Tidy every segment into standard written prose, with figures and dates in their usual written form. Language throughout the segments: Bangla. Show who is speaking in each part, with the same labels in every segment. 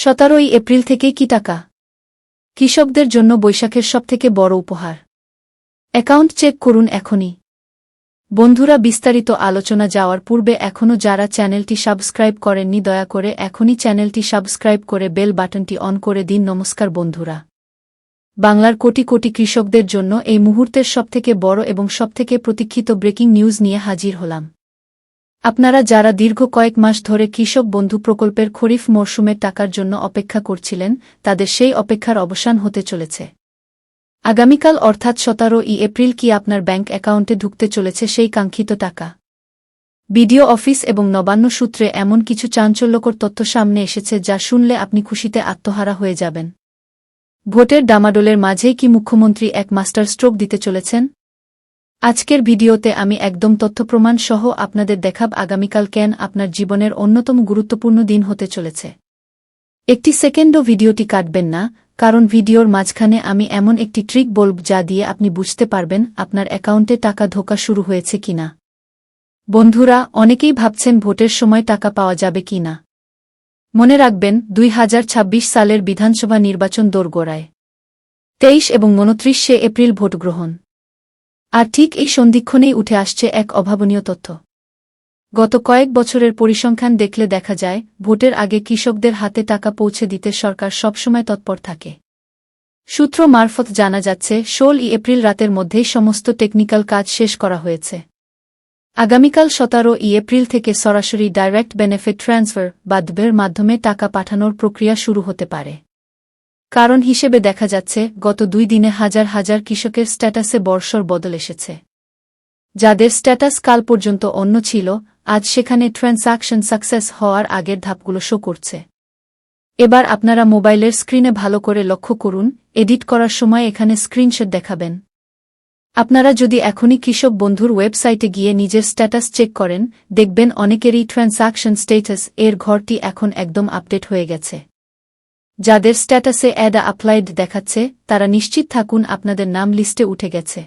Speaker 1: 17 এপ্রিল থেকেই কি টাকা কৃষকদের জন্য বৈশাখের সবথেকে বড় উপহার। অ্যাকাউন্ট চেক করুন এখনই। বন্ধুরা, বিস্তারিত আলোচনা যাওয়ার পূর্বে এখনও যারা চ্যানেলটি সাবস্ক্রাইব করেননি দয়া করে এখনই চ্যানেলটি সাবস্ক্রাইব করে বেল বাটনটি অন করে দিন। নমস্কার বন্ধুরা, বাংলার কোটি কোটি কৃষকদের জন্য এই মুহূর্তের সবথেকে বড় এবং সবথেকে প্রতীক্ষিত ব্রেকিং নিউজ নিয়ে হাজির হলাম। আপনারা যারা দীর্ঘ কয়েক মাস ধরে কৃষক বন্ধু প্রকল্পের খরিফ মরশুমের টাকার জন্য অপেক্ষা করছিলেন, তাদের সেই অপেক্ষার অবসান হতে চলেছে। আগামীকাল অর্থাৎ 17 এপ্রিল কি আপনার ব্যাংক অ্যাকাউন্টে ঢুকতে চলেছে সেই কাঙ্ক্ষিত টাকা। বিডিও অফিস এবং নবান্ন সূত্রে এমন কিছু চাঞ্চল্যকর তথ্য সামনে এসেছে যা শুনলে আপনি খুশিতে আত্মহারা হয়ে যাবেন। ভোটের ডামাডোলের মাঝেই কি মুখ্যমন্ত্রী এক মাস্টার স্ট্রোক দিতে চলেছেন? আজকের ভিডিওতে আমি একদম তথ্যপ্রমাণ সহ আপনাদের দেখাব আগামীকাল কেন আপনার জীবনের অন্যতম গুরুত্বপূর্ণ দিন হতে চলেছে। একটি সেকেন্ডও ভিডিওটি কাটবেন না, কারণ ভিডিওর মাঝখানে আমি এমন একটি ট্রিক বলব যা দিয়ে আপনি বুঝতে পারবেন আপনার অ্যাকাউন্টে টাকা ঢোকা শুরু হয়েছে কিনা। বন্ধুরা, অনেকেই ভাবছেন ভোটের সময় টাকা পাওয়া যাবে কি না। মনে রাখবেন 2026 সালের বিধানসভা নির্বাচন দোরগোড়ায়। 23 এবং 29 এপ্রিল ভোট গ্রহণ। আর ঠিক এই সন্ধিক্ষণেই উঠে আসছে এক অভাবনীয় তথ্য। গত কয়েক বছরের পরিসংখ্যান দেখলে দেখা যায়, ভোটের আগে কৃষকদের হাতে টাকা পৌঁছে দিতে সরকার সবসময় তৎপর থাকে। সূত্র মারফত জানা যাচ্ছে 16 এপ্রিল রাতের মধ্যেই সমস্ত টেকনিক্যাল কাজ শেষ করা হয়েছে। আগামীকাল 17 এপ্রিল থেকে সরাসরি ডাইরেক্ট বেনিফিট ট্রান্সফার বা DBEর মাধ্যমে টাকা পাঠানোর প্রক্রিয়া শুরু হতে পারে। কারণ হিসেবে দেখা যাচ্ছে, গত 2 দিনে হাজার হাজার কৃষকের স্ট্যাটাসে বড়সড় বদল এসেছে। যাদের স্ট্যাটাস কাল পর্যন্ত অন্য ছিল, আজ সেখানে ট্রান্স্যাকশন সাকসেস হওয়ার আগের ধাপগুলো শো করছে। এবার আপনারা মোবাইলের স্ক্রিনে ভালো করে লক্ষ্য করুন, এডিট করার সময় এখানে স্ক্রিনশট দেখাবেন। আপনারা যদি এখনই কৃষক বন্ধুর ওয়েবসাইটে গিয়ে নিজের স্ট্যাটাস চেক করেন, দেখবেন অনেকেরই ট্রান্স্যাকশন স্ট্যাটাস এর ঘরটি এখন একদম আপডেট হয়ে গেছে। যাদের স্ট্যাটাসে অ্যাড অ্যাপ্লাইড দেখাচ্ছে, তারা নিশ্চিত থাকুন আপনাদের নাম লিস্টে উঠে গেছে।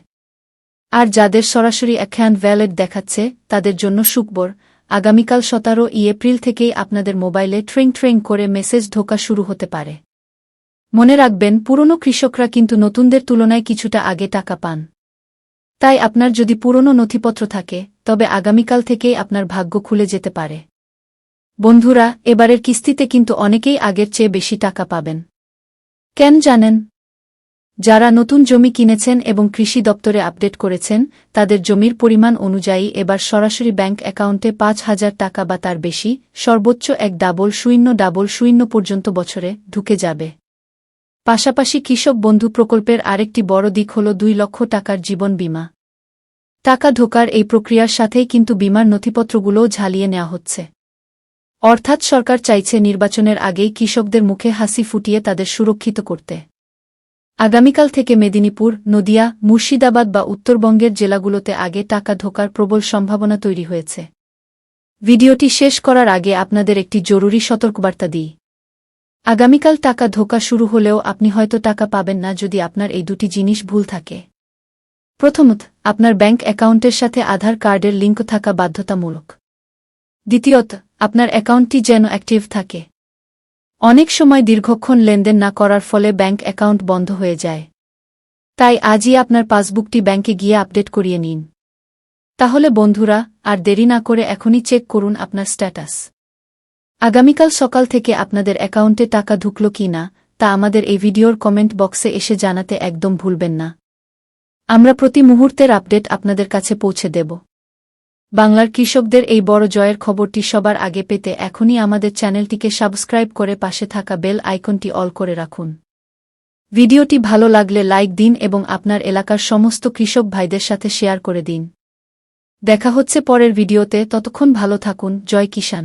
Speaker 1: আর যাদের সরাসরি অ্যাকাউন্ট ভ্যালিড দেখাচ্ছে, তাদের জন্য সুখবর, আগামীকাল 17 এপ্রিল থেকেই আপনাদের মোবাইলে ট্রিং ট্রিং করে মেসেজ ঢোকা শুরু হতে পারে। মনে রাখবেন, পুরনো কৃষকরা কিন্তু নতুনদের তুলনায় কিছুটা আগে টাকা পান। তাই আপনার যদি পুরনো নথিপত্র থাকে, তবে আগামীকাল থেকেই আপনার ভাগ্য খুলে যেতে পারে। বন্ধুরা, এবারের কিস্তিতে কিন্তু অনেকেই আগের চেয়ে বেশি টাকা পাবেন। কেন জানেন? যারা নতুন জমি কিনেছেন এবং কৃষি দপ্তরে আপডেট করেছেন, তাদের জমির পরিমাণ অনুযায়ী এবার সরাসরি ব্যাংক অ্যাকাউন্টে 5,000 টাকা বা তার বেশি, সর্বোচ্চ 1,00,00 পর্যন্ত বছরে ঢুকে যাবে। পাশাপাশি কৃষক বন্ধু প্রকল্পের আরেকটি বড় দিক হল 2 লক্ষ টাকার জীবন বীমা। টাকা ঢোকার এই প্রক্রিয়ার সাথেই কিন্তু বীমার নথিপত্রগুলোও ঝালিয়ে নেওয়া হচ্ছে। অর্থাৎ সরকার চাইছে নির্বাচনের আগেই কৃষকদের মুখে হাসি ফুটিয়ে তাদের সুরক্ষিত করতে। আগামীকাল থেকে মেদিনীপুর, নদিয়া, মুর্শিদাবাদ বা উত্তরবঙ্গের জেলাগুলোতে আগে টাকা ঢোকার প্রবল সম্ভাবনা তৈরি হয়েছে। ভিডিওটি শেষ করার আগে আপনাদের একটি জরুরি সতর্কবার্তা দিই। আগামীকাল টাকা ঢোকা শুরু হলেও আপনি হয়তো টাকা পাবেন না যদি আপনার এই দুটি জিনিস ভুল থাকে। প্রথমত, আপনার ব্যাংক অ্যাকাউন্টের সাথে আধার কার্ডের লিঙ্ক থাকা বাধ্যতামূলক। দ্বিতীয়ত, আপনার অ্যাকাউন্টটি যেন অ্যাক্টিভ থাকে। অনেক সময় দীর্ঘক্ষণ লেনদেন না করার ফলে ব্যাংক অ্যাকাউন্ট বন্ধ হয়ে যায়। তাই আজই আপনার পাসবুকটি ব্যাংকে গিয়ে আপডেট করিয়ে নিন। তাহলে বন্ধুরা, আর দেরি না করে এখনই চেক করুন আপনার স্ট্যাটাস। আগামীকাল সকাল থেকে আপনাদের অ্যাকাউন্টে টাকা ঢুকলো কি না, তা আমাদের এই ভিডিওর কমেন্ট বক্সে এসে জানাতে একদম ভুলবেন না। আমরা প্রতি মুহূর্তের আপডেট আপনাদের কাছে পৌঁছে দেব। বাংলার কৃষকদের এই বড় জয়ের খবরটি সবার আগে পেতে এখনই আমাদের চ্যানেলটিকে সাবস্ক্রাইব করে পাশে থাকা বেল আইকনটি অল করে রাখুন। ভিডিওটি ভালো লাগলে লাইক দিন এবং আপনার এলাকার সমস্ত কৃষক ভাইদের সাথে শেয়ার করে দিন। দেখা হচ্ছে পরের ভিডিওতে, ততক্ষণ ভালো থাকুন। জয় কিষাণ।